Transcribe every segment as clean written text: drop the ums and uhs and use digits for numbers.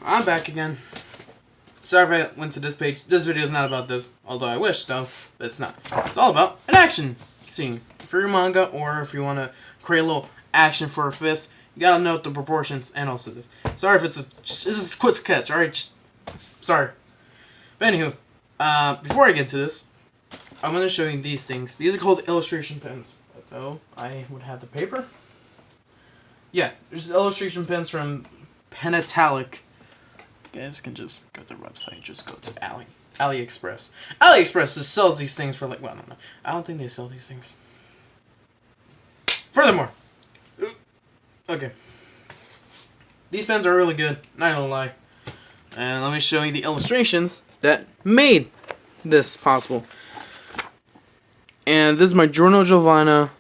I'm back again. Sorry if I went to this page. This video is not about this, although I wish though, but it's not. It's all about an action scene for your manga, or if you want to create a little action for a fist, you gotta note the proportions and also this. Sorry if this is a quick sketch, alright? Sorry. But anywho, before I get to this, I'm gonna show you these things. These are called illustration pens. So I would have the paper. Yeah, there's illustration pens from Pentatalic. You guys can just go to their website. Just go to AliExpress. AliExpress just sells these things for like, well, no. I don't think they sell these things. Furthermore, okay, these pens are really good. Not gonna lie. And let me show you the illustrations that made this possible. And this is my Giorno Giovanna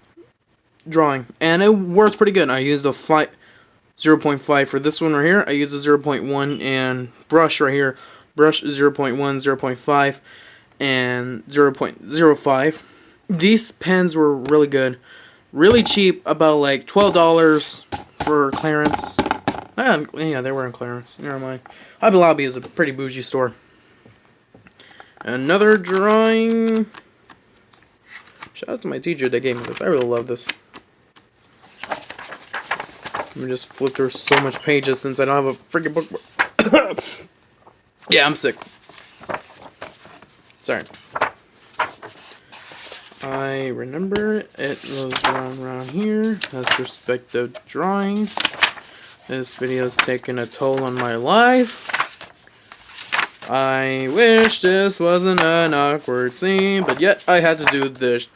drawing, and it works pretty good. I used a 0.5 for this one right here. I used a 0.1 and brush right here. Brush 0.1, 0.5, and 0.05. These pens were really good. Really cheap, about like $12 for clearance. Yeah, they were in clearance. Never mind. Hobby Lobby is a pretty bougie store. Another drawing. Shout out to my teacher that gave me this. I really love this. Let me just flip through so much pages since I don't have a freaking book. Yeah, I'm sick. Sorry. I remember it was around here. That's perspective drawing. This video's taking a toll on my life. I wish this wasn't an awkward scene, but yet I had to do this.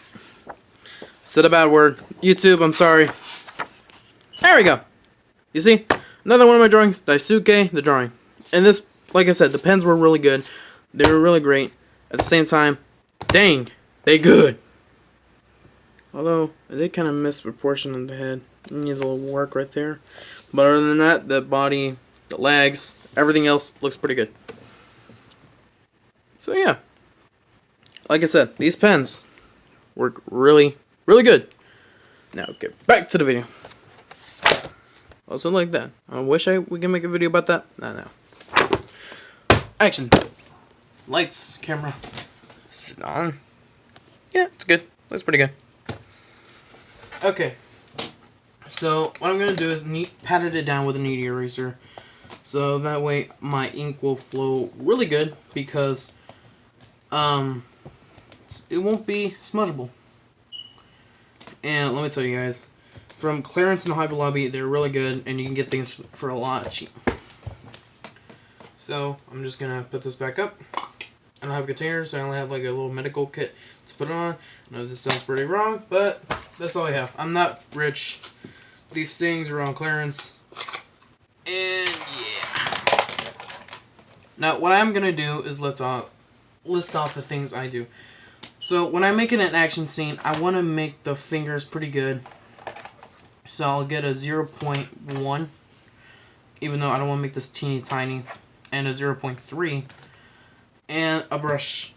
Said a bad word. YouTube, I'm sorry. There we go. You see? Another one of my drawings. Daisuke, the drawing. And this, like I said, the pens were really good. They were really great. At the same time, dang, they good. Although, they kind of misproportioned on the head. It needs a little work right there. But other than that, the body, the legs, everything else looks pretty good. So yeah. Like I said, these pens work really, really good. Now get back to the video. Also like that. I wish we can make a video about that. No. Action. Lights, camera. Sit on. Yeah, it's good. Looks pretty good. Okay. So what I'm gonna do is pat it down with a knead eraser, so that way my ink will flow really good, because it won't be smudgeable. And let me tell you guys, from clearance and Hobby Lobby, they're really good, and you can get things for a lot cheap. So I'm just gonna put this back up. I don't have containers, so I only have like a little medical kit to put it on. I know this sounds pretty wrong, but that's all I have. I'm not rich. These things are on clearance. And yeah. Now what I'm gonna do is list off the things I do. So when I'm making an action scene, I want to make the fingers pretty good. So I'll get a 0.1, even though I don't want to make this teeny tiny, and a 0.3, and a brush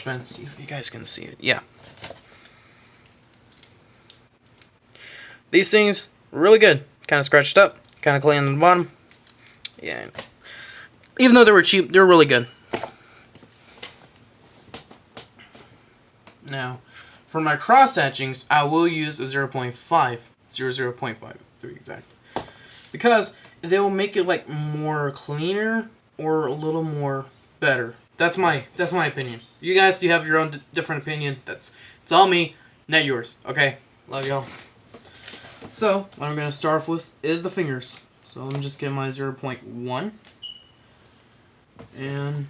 pen. See if you guys can see it. Yeah. These things really good. Kind of scratched up, kind of clean on the bottom. Yeah. Even though they were cheap, they're really good. Now, for my cross hatchings, I will use a 0.5, 0.5 to be exact, because they will make it like more cleaner or a little more better. That's my opinion. You guys, you have your own different opinion. It's all me, not yours. Okay, love y'all. So what I'm gonna start off with is the fingers. So let me just get my 0.1 and.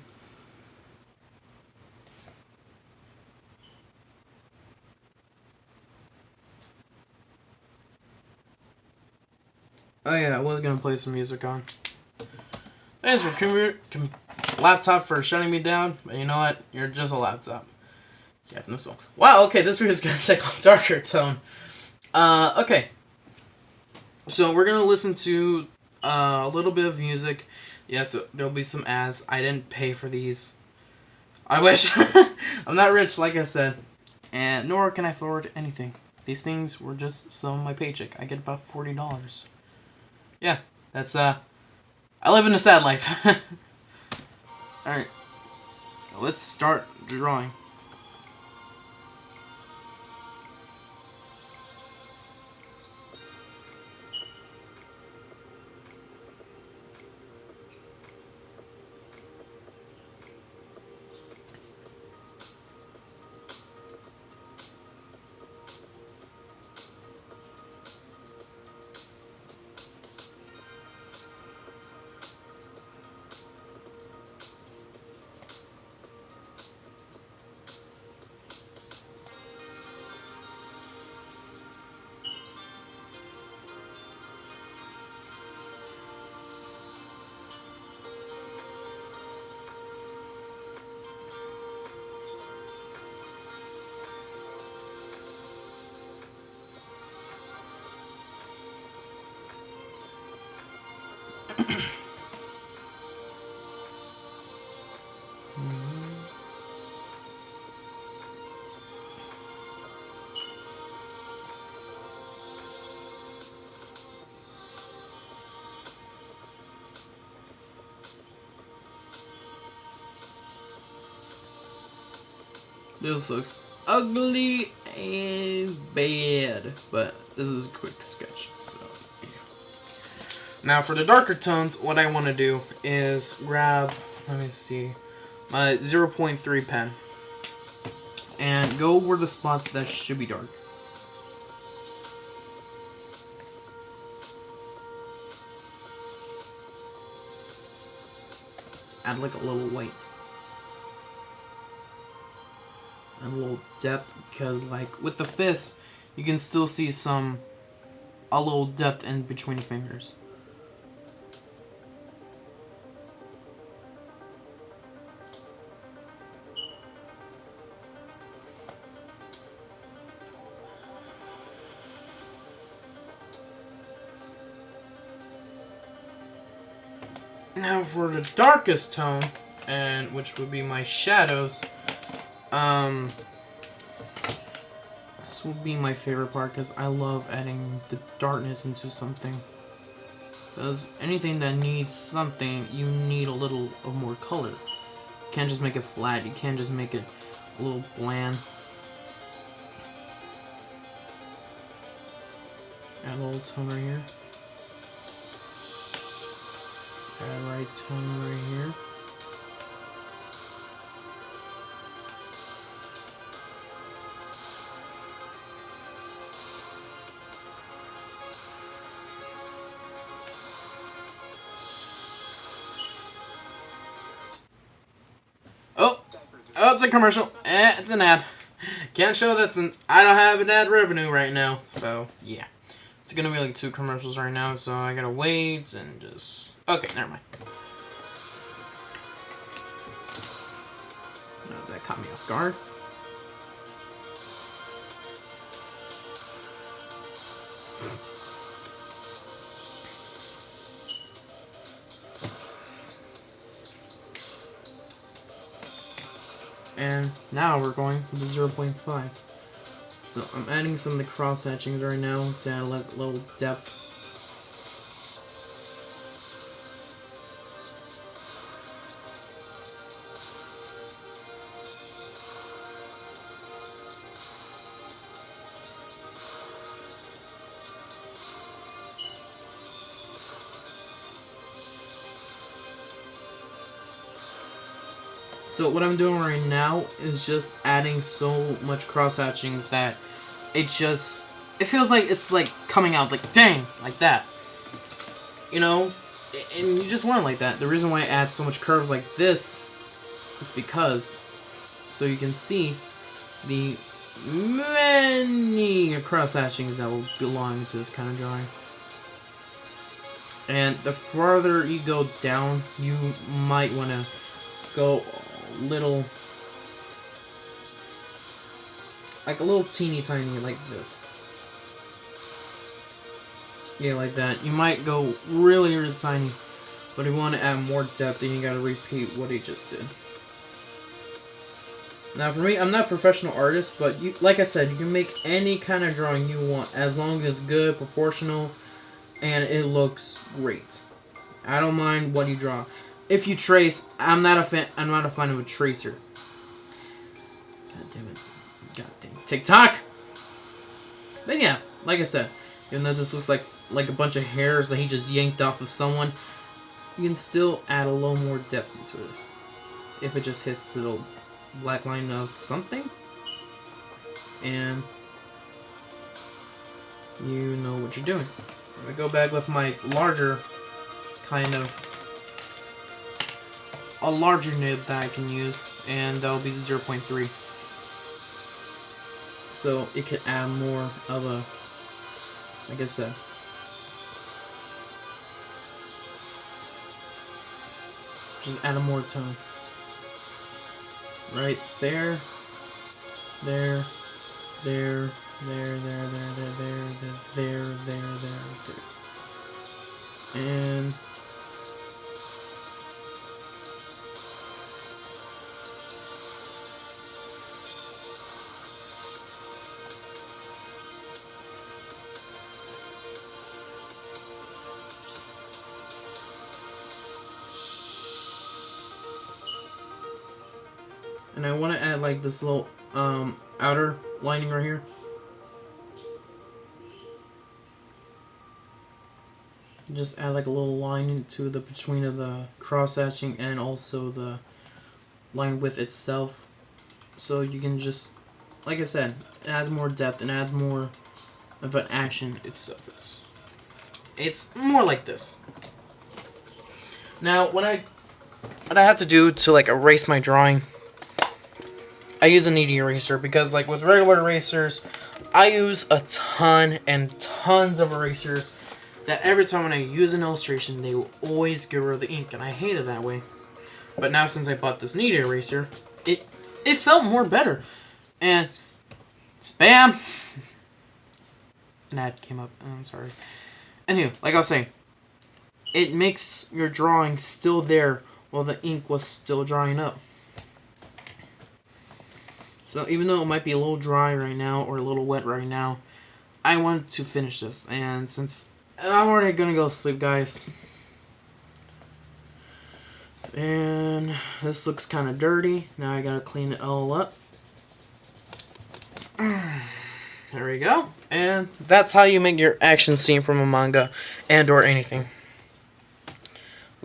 Oh yeah, I was gonna play some music on. Thanks for laptop for shutting me down, but you know what? You're just a laptop. You have no soul. Wow, okay, this video is gonna take a darker tone. Okay. So we're gonna listen to a little bit of music. Yes, there'll be some ads. I didn't pay for these. I wish. I'm not rich, like I said, and nor can I afford anything. These things were just some of my paycheck. I get about $40. yeah, that's I live in a sad life. Alright, so let's start drawing. This looks ugly and bad, but this is a quick sketch, so yeah. Now for the darker tones, what I want to do is grab, let me see, my 0.3 pen, and go over the spots that should be dark. Let's add like a little white. And a little depth, because like with the fist you can still see a little depth in between the fingers. Now for the darkest tone, and which would be my shadows, this would be my favorite part because I love adding the darkness into something. Because anything that needs something, you need a little of more color. You can't just make it flat, you can't just make it a little bland. Add a little tone right here. Add a right tone right here. Oh, it's a commercial. It's an ad. Can't show that since I don't have an ad revenue right now. So, yeah. It's gonna be like 2 commercials right now, so I gotta wait and just... Okay, never mind. Oh, that caught me off guard. And now we're going with the 0.5. So I'm adding some of the cross hatchings right now to add like a little depth. So what I'm doing right now is just adding so much cross hatchings that it feels like it's like coming out like dang, like that. You know? And you just want it like that. The reason why I add so much curves like this is because so you can see the many cross hatchings that will belong to this kind of drawing. And the farther you go down, you might want to go little, like a little teeny tiny like this. Yeah, like that. You might go really, really tiny, but if you want to add more depth, then you gotta repeat what he just did. Now for me, I'm not a professional artist, but like I said, you can make any kind of drawing you want as long as it's good, proportional, and it looks great. I don't mind what you draw. If you trace, I'm not a fan of a tracer. God damn it. God damn it. TikTok! But yeah, like I said, even though this looks like a bunch of hairs that he just yanked off of someone, you can still add a little more depth into this. If it just hits to the black line of something. And you know what you're doing. I'm going to go back with my larger a larger nib that I can use, and that'll be 0.3. So it could add more of a, like I said, just add a more tone. Right there, there, there, there. And I want to add like this little outer lining right here. Just add like a little line to the between of the cross hatching and also the line width itself. So you can just, like I said, add more depth and adds more of an action itself. It's more like this. Now what I have to do to like erase my drawing, I use a kneading eraser, because like with regular erasers, I use a ton and tons of erasers that every time when I use an illustration, they will always get rid of the ink, and I hate it that way. But now since I bought this kneading eraser, it felt more better. And spam! An ad came up. Oh, I'm sorry. Anyway, like I was saying, it makes your drawing still there while the ink was still drying up. So even though it might be a little dry right now or a little wet right now, I wanted to finish this. And since I'm already gonna go to sleep, guys, and this looks kind of dirty. Now I gotta clean it all up. There we go. And that's how you make your action scene from a manga and or anything.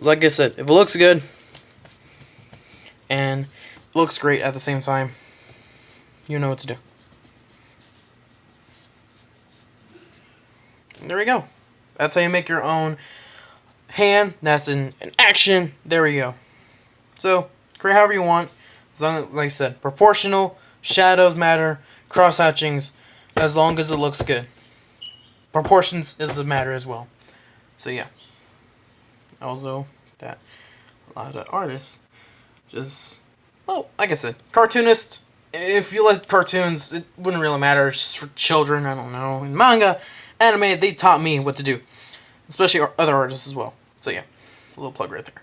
Like I said, if it looks good and looks great at the same time, you know what to do. And there we go. That's how you make your own hand. That's an action. There we go. So, create however you want. As long as, like I said, proportional, shadows matter, cross hatchings, as long as it looks good. Proportions is the matter as well. So yeah. Also, that a lot of artists just, well, like I said, cartoonists. If you like cartoons, it wouldn't really matter. It's just for children, I don't know. In manga, anime, they taught me what to do. Especially other artists as well. So yeah, a little plug right there.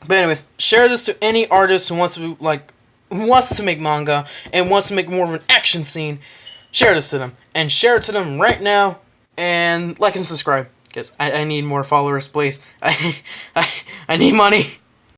But anyways, share this to any artist who wants to make manga and wants to make more of an action scene. Share this to them. And share it to them right now. And like and subscribe. Because I need more followers, please. I need money.